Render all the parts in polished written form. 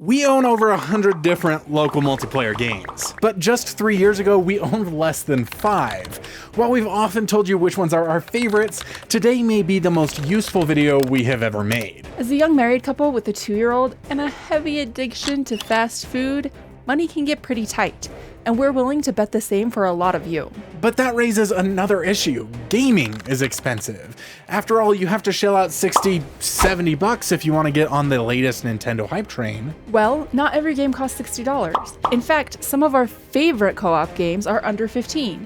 We own over 100 different local multiplayer games, but just 3 years ago we owned less than 5. While we've often told you which ones are our favorites, today may be the most useful video we have ever made. As a young married couple with a 2-year-old and a heavy addiction to fast food, money can get pretty tight, and we're willing to bet the same for a lot of you. But that raises another issue. Gaming is expensive. After all, you have to shell out $60, $70 if you want to get on the latest Nintendo hype train. Well, not every game costs $60. In fact, some of our favorite co-op games are under $15.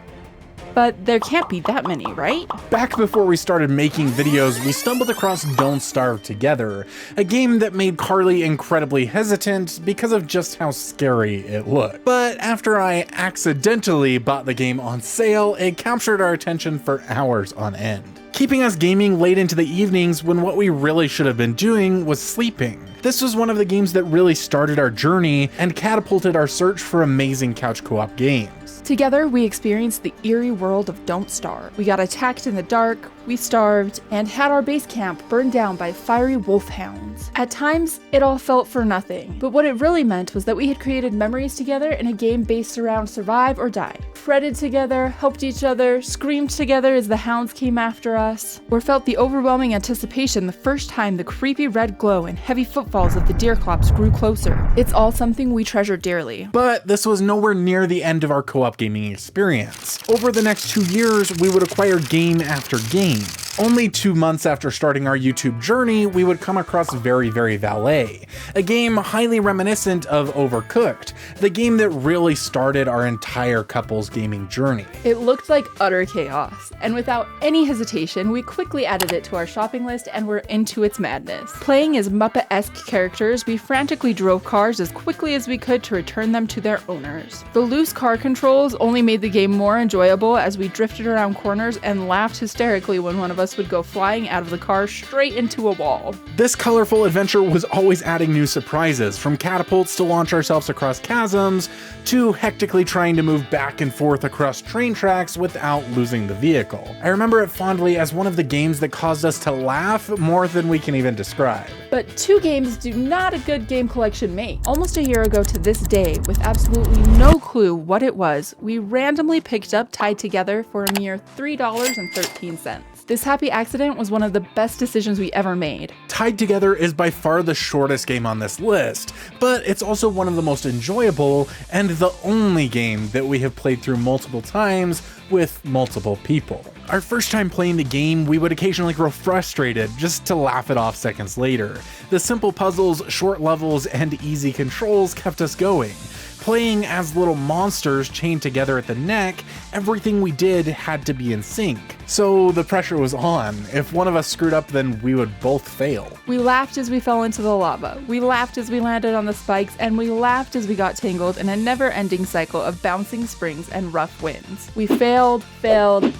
But there can't be that many, right? Back before we started making videos, we stumbled across Don't Starve Together, a game that made Carly incredibly hesitant because of just how scary it looked. But after I accidentally bought the game on sale, it captured our attention for hours on end, keeping us gaming late into the evenings when what we really should have been doing was sleeping. This was one of the games that really started our journey and catapulted our search for amazing couch co-op games. Together, we experienced the eerie world of Don't Starve. We got attacked in the dark, we starved, and had our base camp burned down by fiery wolfhounds. At times, it all felt for nothing, but what it really meant was that we had created memories together in a game based around survive or die. Fretted together, helped each other, screamed together as the hounds came after us, or felt the overwhelming anticipation the first time the creepy red glow and heavy footfalls of the deer clops grew closer. It's all something we treasure dearly. But this was nowhere near the end of our co-op gaming experience. Over the next 2 years, we would acquire game after game. Only 2 months after starting our YouTube journey, we would come across Very Valet, a game highly reminiscent of Overcooked, the game that really started our entire couple's gaming journey. It looked like utter chaos, and without any hesitation, we quickly added it to our shopping list and were into its madness. Playing as Muppet-esque characters, we frantically drove cars as quickly as we could to return them to their owners. The loose car controls only made the game more enjoyable as we drifted around corners and laughed hysterically when one of us would go flying out of the car straight into a wall. This colorful adventure was always adding new surprises, from catapults to launch ourselves across chasms, to hectically trying to move back and forth across train tracks without losing the vehicle. I remember it fondly as one of the games that caused us to laugh more than we can even describe. But 2 games do not a good game collection make. Almost a year ago to this day, with absolutely no clue what it was, we randomly picked up Tied Together for a mere $3.13. This happy accident was one of the best decisions we ever made. Tied Together is by far the shortest game on this list, but it's also one of the most enjoyable and the only game that we have played through multiple times with multiple people. Our first time playing the game, we would occasionally grow frustrated just to laugh it off seconds later. The simple puzzles, short levels, and easy controls kept us going. Playing as little monsters chained together at the neck, everything we did had to be in sync. So the pressure was on. If one of us screwed up, then we would both fail. We laughed as we fell into the lava. We laughed as we landed on the spikes, and we laughed as we got tangled in a never-ending cycle of bouncing springs and rough winds. We failed,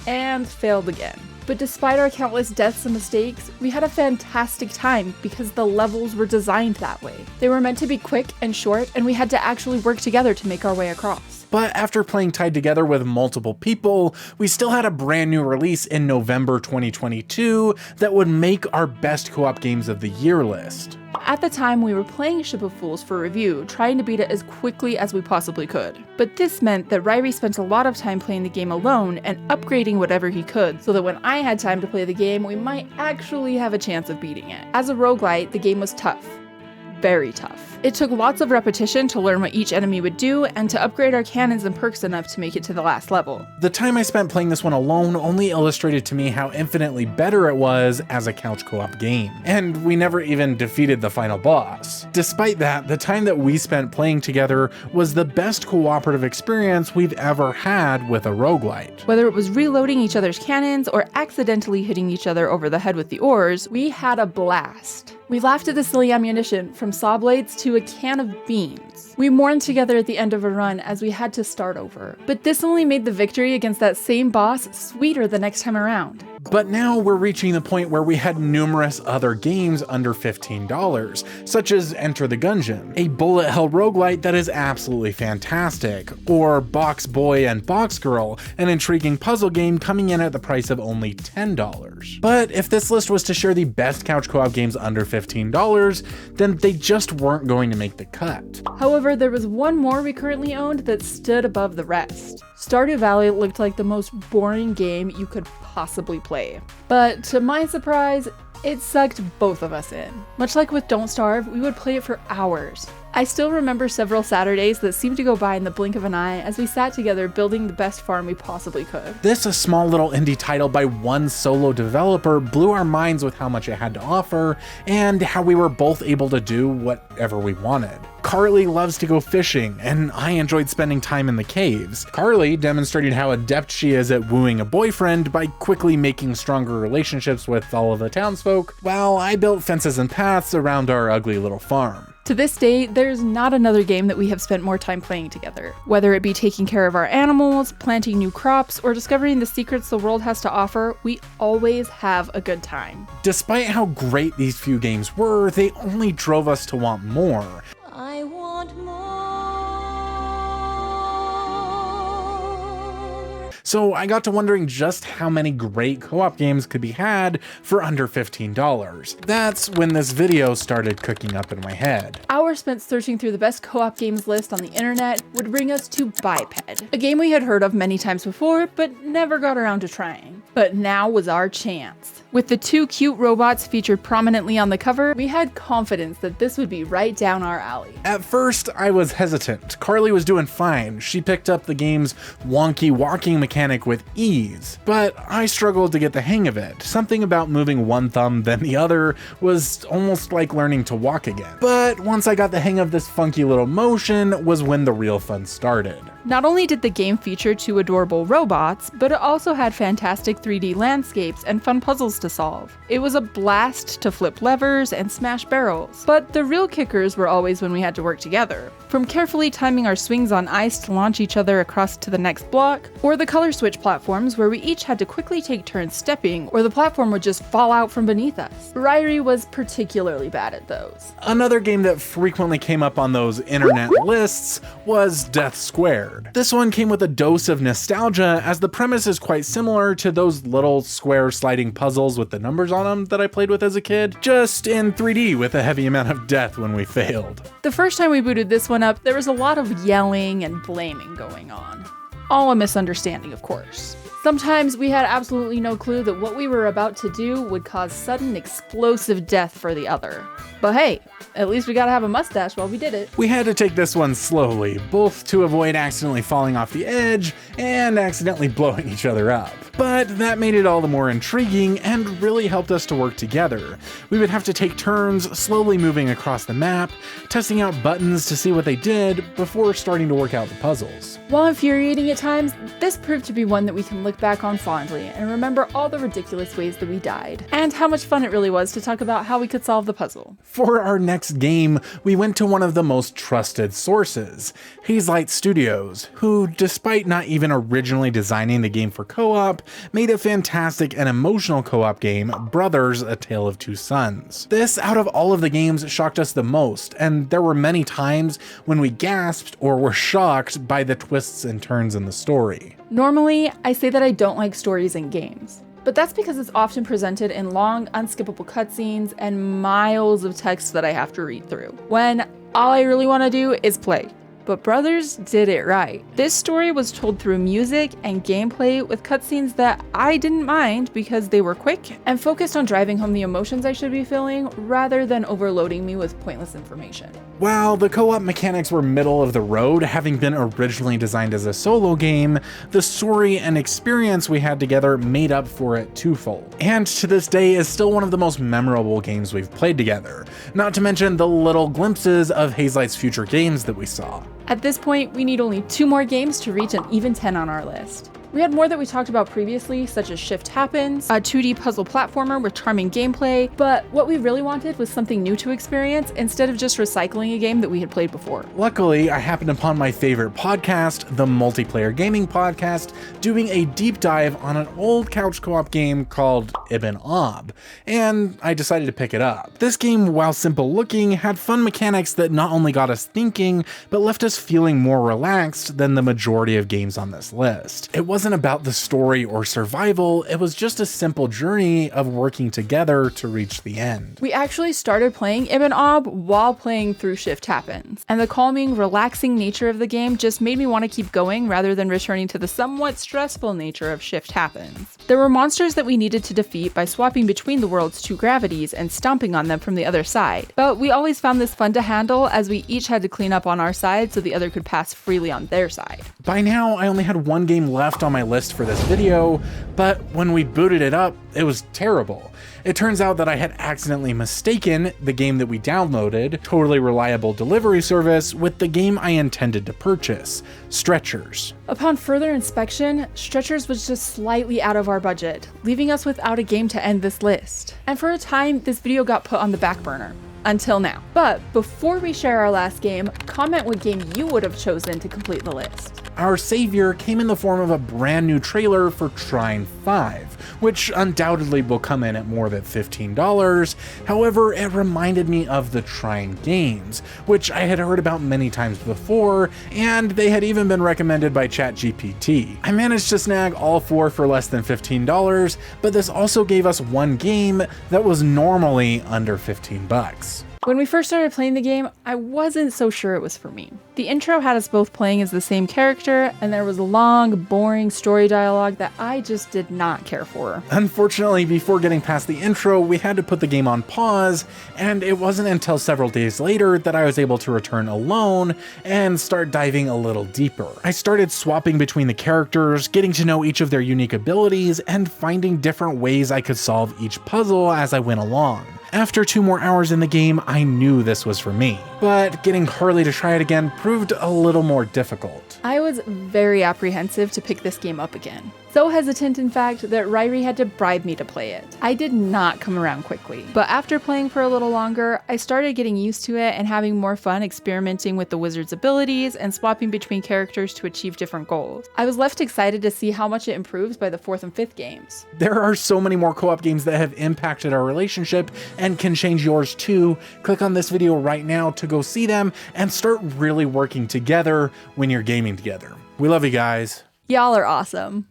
and failed again. But despite our countless deaths and mistakes, we had a fantastic time because the levels were designed that way. They were meant to be quick and short, and we had to actually work together to make our way across. But after playing Tied Together with multiple people, we still had a brand new release in November 2022 that would make our best co-op games of the year list. At the time, we were playing Ship of Fools for review, trying to beat it as quickly as we possibly could. But this meant that Ryrie spent a lot of time playing the game alone and upgrading whatever he could, so that when I had time to play the game, we might actually have a chance of beating it. As a roguelite, the game was tough. Very tough. It took lots of repetition to learn what each enemy would do and to upgrade our cannons and perks enough to make it to the last level. The time I spent playing this one alone only illustrated to me how infinitely better it was as a couch co-op game. And we never even defeated the final boss. Despite that, the time that we spent playing together was the best cooperative experience we've ever had with a roguelite. Whether it was reloading each other's cannons or accidentally hitting each other over the head with the oars, we had a blast. We laughed at the silly ammunition, from saw blades to a can of beans. We mourned together at the end of a run as we had to start over. But this only made the victory against that same boss sweeter the next time around. But now we're reaching the point where we had numerous other games under $15, such as Enter the Gungeon, a bullet hell roguelite that is absolutely fantastic, or Box Boy and Box Girl, an intriguing puzzle game coming in at the price of only $10. But if this list was to share the best couch co-op games under $15, then they just weren't going to make the cut. However, there was one more we currently owned that stood above the rest. Stardew Valley looked like the most boring game you could possibly play. But to my surprise, it sucked both of us in. Much like with Don't Starve, we would play it for hours. I still remember several Saturdays that seemed to go by in the blink of an eye as we sat together building the best farm we possibly could. This, a small little indie title by one solo developer, blew our minds with how much it had to offer and how we were both able to do whatever we wanted. Carly loves to go fishing, and I enjoyed spending time in the caves. Carly demonstrated how adept she is at wooing a boyfriend by quickly making stronger relationships with all of the townsfolk, while I built fences and paths around our ugly little farm. To this day, there's not another game that we have spent more time playing together. Whether it be taking care of our animals, planting new crops, or discovering the secrets the world has to offer, we always have a good time. Despite how great these few games were, they only drove us to want more. I want more. So I got to wondering just how many great co-op games could be had for under $15. That's when this video started cooking up in my head. Hours spent searching through the best co-op games list on the internet would bring us to Biped, a game we had heard of many times before, but never got around to trying. But now was our chance. With the two cute robots featured prominently on the cover, we had confidence that this would be right down our alley. At first, I was hesitant. Carly was doing fine. She picked up the game's wonky walking mechanic with ease, but I struggled to get the hang of it. Something about moving one thumb then the other was almost like learning to walk again. But once I got the hang of this funky little motion was when the real fun started. Not only did the game feature two adorable robots, but it also had fantastic 3D landscapes and fun puzzles to solve. It was a blast to flip levers and smash barrels, but the real kickers were always when we had to work together. From carefully timing our swings on ice to launch each other across to the next block, or the color switch platforms where we each had to quickly take turns stepping, or the platform would just fall out from beneath us. Ryrie was particularly bad at those. Another game that frequently came up on those internet lists was Death Squared. This one came with a dose of nostalgia, as the premise is quite similar to those little square sliding puzzles with the numbers on them that I played with as a kid, just in 3D with a heavy amount of death when we failed. The first time we booted this one up, there was a lot of yelling and blaming going on. All a misunderstanding, of course. Sometimes we had absolutely no clue that what we were about to do would cause sudden explosive death for the other. But hey, at least we gotta have a mustache while we did it. We had to take this one slowly, both to avoid accidentally falling off the edge and accidentally blowing each other up. But that made it all the more intriguing and really helped us to work together. We would have to take turns slowly moving across the map, testing out buttons to see what they did before starting to work out the puzzles. While infuriating at times, this proved to be one that we can look back on fondly and remember all the ridiculous ways that we died, and how much fun it really was to talk about how we could solve the puzzle. For our next game, we went to one of the most trusted sources, Hazelight Studios, who, despite not even originally designing the game for co-op, made a fantastic and emotional co-op game, Brothers: A Tale of Two Sons. This, out of all of the games, shocked us the most, and there were many times when we gasped or were shocked by the twists and turns in the story. Normally, I say that I don't like stories in games, but that's because it's often presented in long, unskippable cutscenes and miles of text that I have to read through, when all I really want to do is play. But Brothers did it right. This story was told through music and gameplay with cutscenes that I didn't mind because they were quick and focused on driving home the emotions I should be feeling rather than overloading me with pointless information. While the co-op mechanics were middle of the road, having been originally designed as a solo game, the story and experience we had together made up for it twofold. And to this day is still one of the most memorable games we've played together, not to mention the little glimpses of Hazelight's future games that we saw. At this point, we need only 2 more games to reach an even 10 on our list. We had more that we talked about previously, such as Shift Happens, a 2D puzzle platformer with charming gameplay, but what we really wanted was something new to experience instead of just recycling a game that we had played before. Luckily, I happened upon my favorite podcast, the Multiplayer Gaming Podcast, doing a deep dive on an old couch co-op game called Ibn Ob, and I decided to pick it up. This game, while simple looking, had fun mechanics that not only got us thinking, but left us feeling more relaxed than the majority of games on this list. It wasn't about the story or survival, it was just a simple journey of working together to reach the end. We actually started playing Ibn Ob while playing through Shift Happens, and the calming, relaxing nature of the game just made me want to keep going rather than returning to the somewhat stressful nature of Shift Happens. There were monsters that we needed to defeat by swapping between the world's two gravities and stomping on them from the other side, but we always found this fun to handle as we each had to clean up on our side so the other could pass freely on their side. By now, I only had one game left on my list for this video, but when we booted it up, it was terrible. It turns out that I had accidentally mistaken the game that we downloaded, Totally Reliable Delivery Service, with the game I intended to purchase, Stretchers. Upon further inspection, Stretchers was just slightly out of our budget, leaving us without a game to end this list. And for a time, this video got put on the back burner. Until now. But before we share our last game, comment what game you would have chosen to complete the list. Our savior came in the form of a brand new trailer for Trine 5, which undoubtedly will come in at more than $15. However, it reminded me of the Trine games, which I had heard about many times before, and they had even been recommended by ChatGPT. I managed to snag all four for less than $15, but this also gave us one game that was normally under 15 bucks. When we first started playing the game, I wasn't so sure it was for me. The intro had us both playing as the same character, and there was a long, boring story dialogue that I just did not care for. Unfortunately, before getting past the intro, we had to put the game on pause, and it wasn't until several days later that I was able to return alone and start diving a little deeper. I started swapping between the characters, getting to know each of their unique abilities, and finding different ways I could solve each puzzle as I went along. After 2 more hours in the game, I knew this was for me, but getting Harley to try it again proved a little more difficult. I was very apprehensive to pick this game up again. So hesitant, in fact, that Ryrie had to bribe me to play it. I did not come around quickly, but after playing for a little longer, I started getting used to it and having more fun experimenting with the wizard's abilities and swapping between characters to achieve different goals. I was left excited to see how much it improves by the 4th and 5th games. There are so many more co-op games that have impacted our relationship and can change yours too. Click on this video right now to go see them and start really working together when you're gaming together. We love you guys. Y'all are awesome.